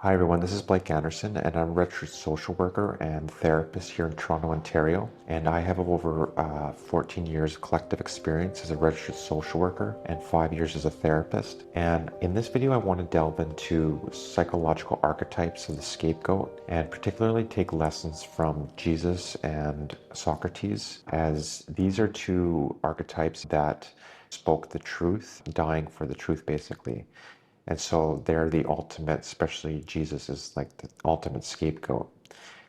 Hi everyone, this is Blake Anderson, and I'm a registered social worker and therapist here in Toronto, Ontario. And I have over 14 years of collective experience as a registered social worker and 5 years as a therapist. And in this video, I want to delve into psychological archetypes of the scapegoat and particularly take lessons from Jesus and Socrates, as these are two archetypes that spoke the truth, dying for the truth, basically. And so they're the ultimate, especially Jesus is like the ultimate scapegoat.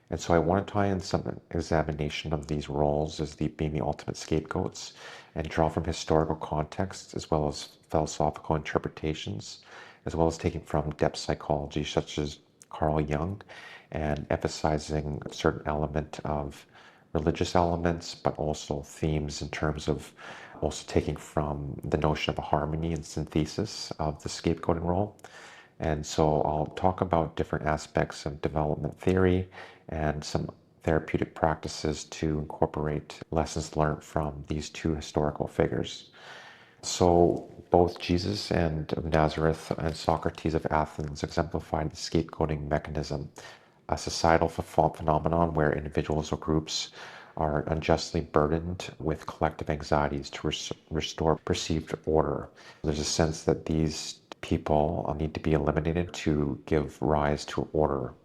And so I want to tie in some examination of these roles as being the ultimate scapegoats and draw from historical contexts as well as philosophical interpretations, as well as taking from depth psychology such as Carl Jung and emphasizing a certain element of religious elements, but also themes in terms of also taking from the notion of a harmony and synthesis of the scapegoating role. And so I'll talk about different aspects of development theory and some therapeutic practices to incorporate lessons learned from these two historical figures. So both Jesus and of Nazareth and Socrates of Athens exemplified the scapegoating mechanism, a societal phenomenon where individuals or groups are unjustly burdened with collective anxieties to restore perceived order. There's a sense that these people need to be eliminated to give rise to order.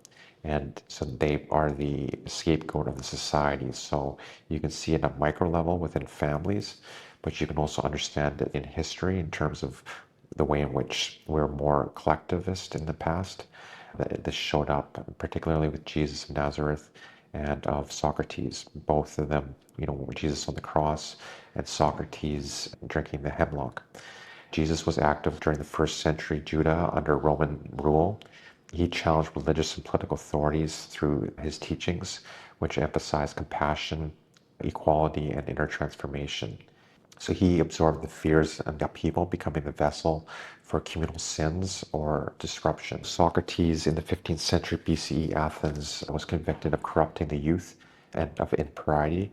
And so they are the scapegoat of the society. So you can see it at a micro level within families, but you can also understand it in history in terms of the way in which we're more collectivist in the past. This showed up particularly with Jesus of Nazareth and of Socrates, both of them, Jesus on the cross and Socrates drinking the hemlock. Jesus was active during the first century Judah under Roman rule. He challenged religious and political authorities through his teachings, which emphasized compassion, equality, and inner transformation. So he absorbed the fears and upheaval, becoming the vessel for communal sins or disruption. Socrates in the 15th century BCE Athens was convicted of corrupting the youth and of impiety,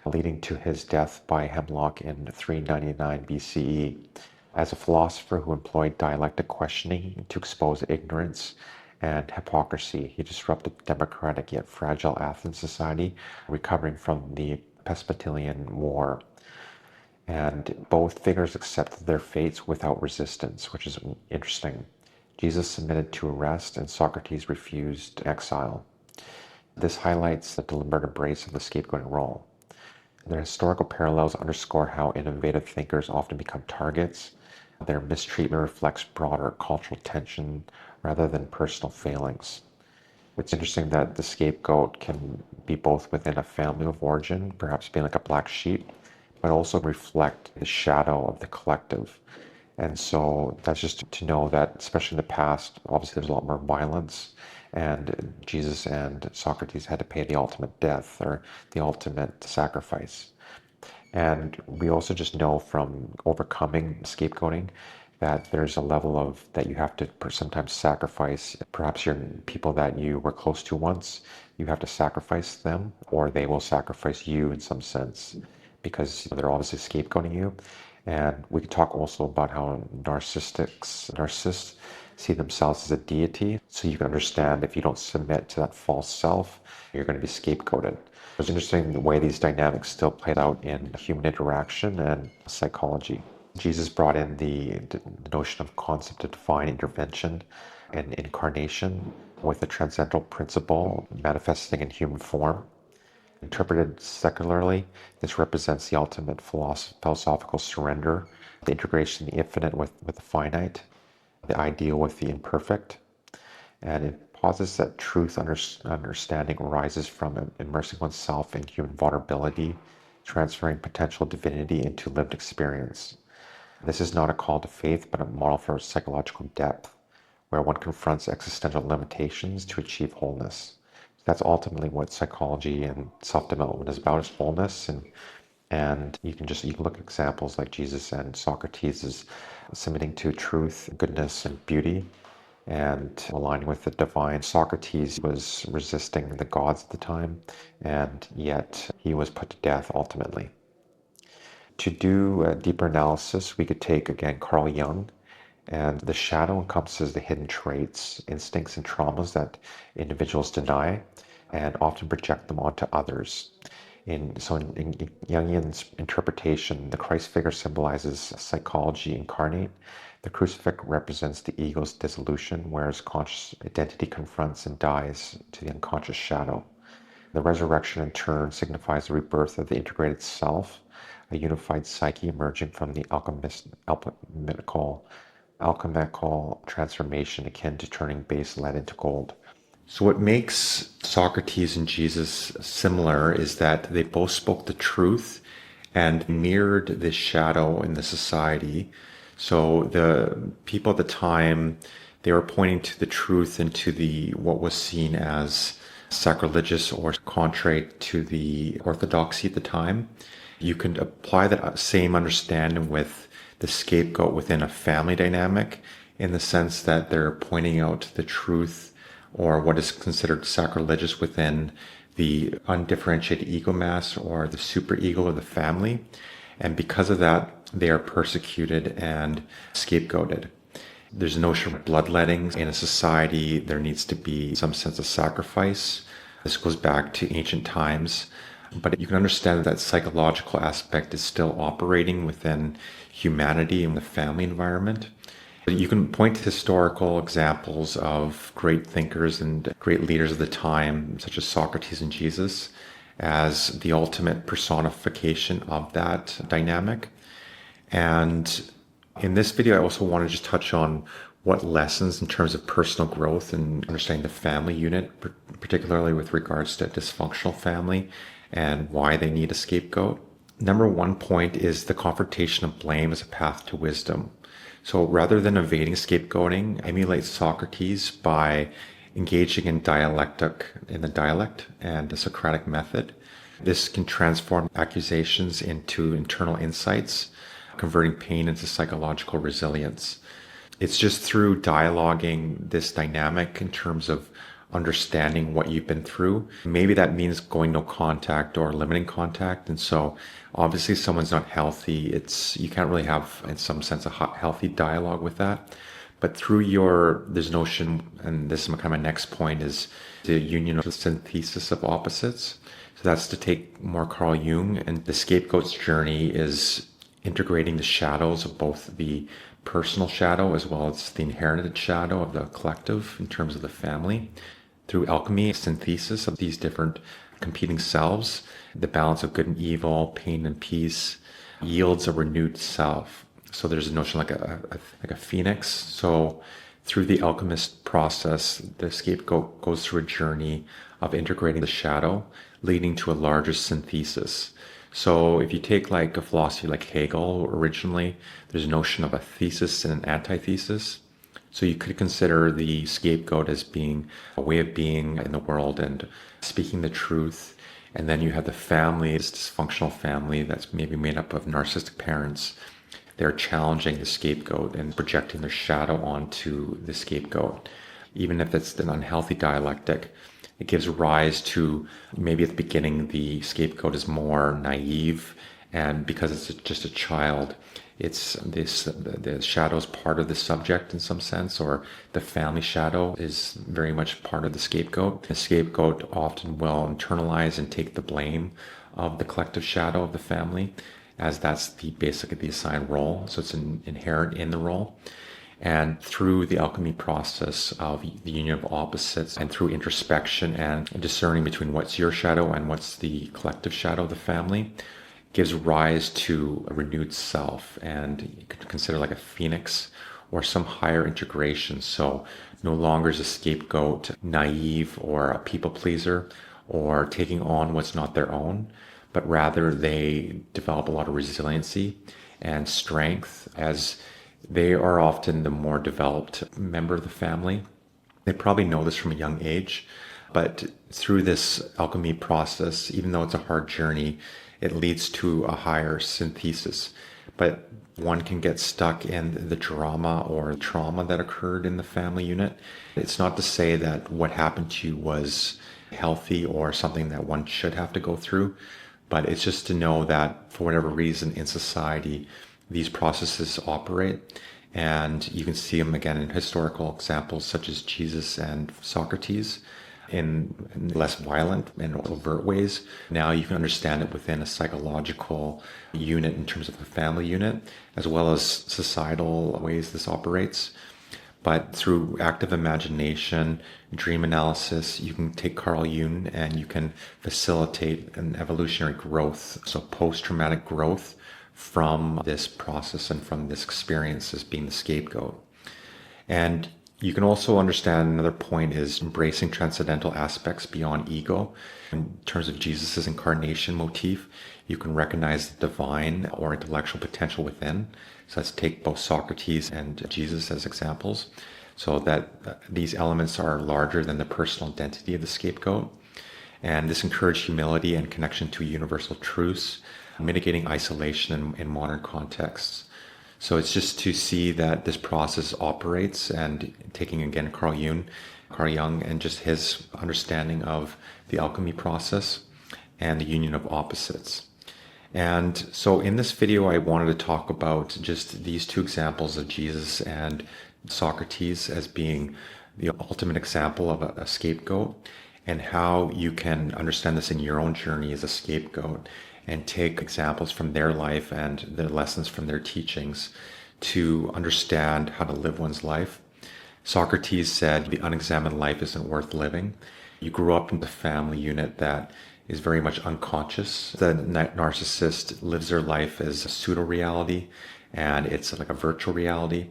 leading to his death by hemlock in 399 BCE. As a philosopher who employed dialectic questioning to expose ignorance and hypocrisy, he disrupted democratic yet fragile Athens society, recovering from the Pespatilian War. And both figures accepted their fates without resistance, which is interesting. Jesus submitted to arrest, and Socrates refused exile. This highlights the deliberate embrace of the scapegoating role. Their historical parallels underscore how innovative thinkers often become targets. Their mistreatment reflects broader cultural tension rather than personal failings. It's interesting that the scapegoat can be both within a family of origin, perhaps being like a black sheep, but also reflect the shadow of the collective. And so that's just to know that, especially in the past, obviously there's a lot more violence, and Jesus and Socrates had to pay the ultimate death or the ultimate sacrifice. And we also just know from overcoming scapegoating that there's a level of that you have to sometimes sacrifice. Perhaps your people that you were close to once, you have to sacrifice them, or they will sacrifice you in some sense, because they're obviously scapegoating you. And we could talk also about how narcissists see themselves as a deity. So you can understand if you don't submit to that false self, you're going to be scapegoated. It's interesting the way these dynamics still played out in human interaction and psychology. Jesus brought in the notion of concept of divine intervention and incarnation with the transcendental principle manifesting in human form. Interpreted secularly, this represents the ultimate philosophical surrender, the integration of the infinite with the finite, the ideal with the imperfect. And it posits that truth understanding arises from immersing oneself in human vulnerability, transferring potential divinity into lived experience. This is not a call to faith, but a model for psychological depth, where one confronts existential limitations to achieve wholeness. That's ultimately what psychology and self-development is about, is wholeness. And you can look at examples like Jesus and Socrates as submitting to truth, goodness, and beauty, and aligning with the divine. Socrates was resisting the gods at the time, and yet he was put to death ultimately. To do a deeper analysis, we could take again Carl Jung And the shadow encompasses the hidden traits, instincts, and traumas that individuals deny and often project them onto others. In Jungian's interpretation, the Christ figure symbolizes psychology incarnate. The crucifix represents the ego's dissolution, whereas conscious identity confronts and dies to the unconscious shadow. The resurrection, in turn, signifies the rebirth of the integrated self, a unified psyche emerging from the alchemical transformation akin to turning base lead into gold. So, what makes Socrates and Jesus similar is that they both spoke the truth and mirrored this shadow in the society. So, the people at the time, they were pointing to the truth and to the what was seen as sacrilegious or contrary to the orthodoxy at the time. You can apply that same understanding with the scapegoat within a family dynamic, in the sense that they're pointing out the truth or what is considered sacrilegious within the undifferentiated ego mass or the superego of the family. And because of that, they are persecuted and scapegoated. There's a notion of bloodletting. In a society, there needs to be some sense of sacrifice. This goes back to ancient times. But you can understand that psychological aspect is still operating within humanity and the family environment. You can point to historical examples of great thinkers and great leaders of the time, such as Socrates and Jesus, as the ultimate personification of that dynamic. And in this video, I also want to just touch on what lessons in terms of personal growth and understanding the family unit, particularly with regards to a dysfunctional family and why they need a scapegoat. Number one point is the confrontation of blame as a path to wisdom. So rather than evading scapegoating, emulate Socrates by engaging in the dialect and the Socratic method. This can transform accusations into internal insights, converting pain into psychological resilience. It's just through dialoguing this dynamic in terms of understanding what you've been through. Maybe that means going no contact or limiting contact. And so obviously if someone's not healthy, you can't really have, in some sense, a healthy dialogue with that. But through this notion, and this is kind of my next point, is the union of the synthesis of opposites. So that's to take more Carl Jung, and the scapegoat's journey is integrating the shadows of both the personal shadow as well as the inherited shadow of the collective in terms of the family. Through alchemy, synthesis of these different competing selves, the balance of good and evil, pain and peace, yields a renewed self. So there's a notion like a phoenix. So through the alchemist process, the scapegoat goes through a journey of integrating the shadow, leading to a larger synthesis. So if you take like a philosophy like Hegel originally, there's a notion of a thesis and an antithesis. So you could consider the scapegoat as being a way of being in the world and speaking the truth. And then you have the family, this dysfunctional family that's maybe made up of narcissistic parents. They're challenging the scapegoat and projecting their shadow onto the scapegoat. Even if it's an unhealthy dialectic, it gives rise to, maybe at the beginning, the scapegoat is more naive, and because it's just a child, the shadow is part of the subject in some sense, or the family shadow is very much part of the scapegoat. The scapegoat often will internalize and take the blame of the collective shadow of the family, as that's basically the assigned role. So it's inherent in the role. And through the alchemy process of the union of opposites, and through introspection and discerning between what's your shadow and what's the collective shadow of the family, gives rise to a renewed self. And you could consider like a phoenix or some higher integration. So no longer is a scapegoat naive or a people pleaser or taking on what's not their own, but rather they develop a lot of resiliency and strength, as they are often the more developed member of the family. They probably know this from a young age, but through this alchemy process, even though it's a hard journey, it leads to a higher synthesis. But one can get stuck in the drama or trauma that occurred in the family unit. It's not to say that what happened to you was healthy or something that one should have to go through, but it's just to know that for whatever reason in society, these processes operate, And you can see them again in historical examples such as Jesus and Socrates in less violent and overt ways. Now you can understand it within a psychological unit in terms of a family unit, as well as societal ways this operates. But through active imagination, dream analysis, you can take Carl Jung and you can facilitate an evolutionary growth, so post-traumatic growth from this process and from this experience as being the scapegoat. And you can also understand another point is embracing transcendental aspects beyond ego. In terms of Jesus's incarnation motif, you can recognize the divine or intellectual potential within. So let's take both Socrates and Jesus as examples, so that these elements are larger than the personal identity of the scapegoat. And this encouraged humility and connection to universal truths, mitigating isolation in modern contexts. So it's just to see that this process operates, and taking again Carl Jung, and just his understanding of the alchemy process and the union of opposites. And so in this video, I wanted to talk about just these two examples of Jesus and Socrates as being the ultimate example of a scapegoat, and how you can understand this in your own journey as a scapegoat and take examples from their life and the lessons from their teachings to understand how to live one's life. Socrates said, the unexamined life isn't worth living. You grew up in the family unit that is very much unconscious. The narcissist lives their life as a pseudo-reality, and it's like a virtual reality.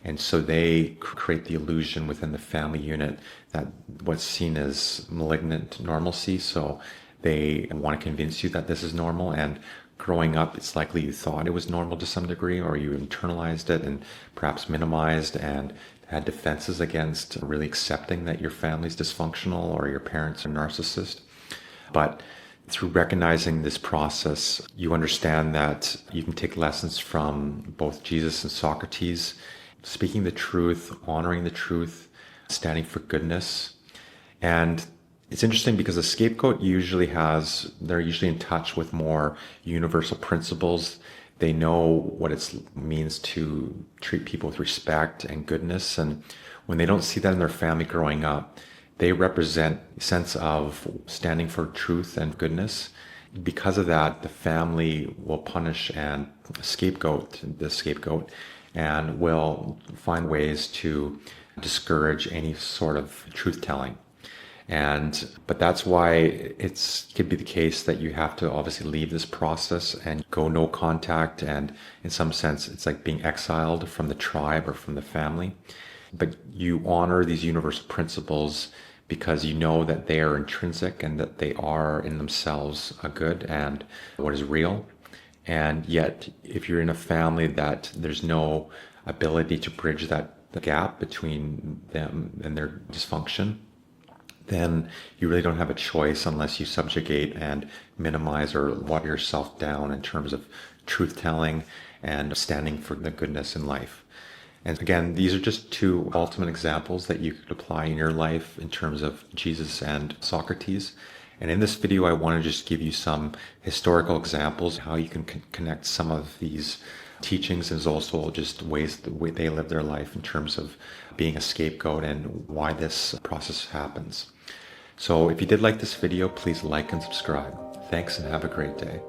And so they create the illusion within the family unit that what's seen as malignant normalcy. So they want to convince you that this is normal, and growing up, it's likely you thought it was normal to some degree, or you internalized it and perhaps minimized and had defenses against really accepting that your family's dysfunctional or your parents are narcissist. But through recognizing this process, you understand that you can take lessons from both Jesus and Socrates, speaking the truth, honoring the truth, standing for goodness. And it's interesting because the scapegoat they're usually in touch with more universal principles. They know what it means to treat people with respect and goodness. And when they don't see that in their family growing up, they represent a sense of standing for truth and goodness. Because of that, the family will punish and scapegoat the scapegoat and will find ways to discourage any sort of truth-telling. But that's why it could be the case that you have to obviously leave this process and go no contact. And in some sense, it's like being exiled from the tribe or from the family. But you honor these universal principles because you know that they are intrinsic and that they are in themselves a good and what is real. And yet, if you're in a family that there's no ability to bridge the gap between them and their dysfunction, then you really don't have a choice unless you subjugate and minimize or water yourself down in terms of truth-telling and standing for the goodness in life. And again, these are just two ultimate examples that you could apply in your life in terms of Jesus and Socrates. And in this video, I want to just give you some historical examples, how you can connect some of these teachings, as also just ways the way they live their life in terms of being a scapegoat and why this process happens. So if you did like this video, please like and subscribe. Thanks and have a great day.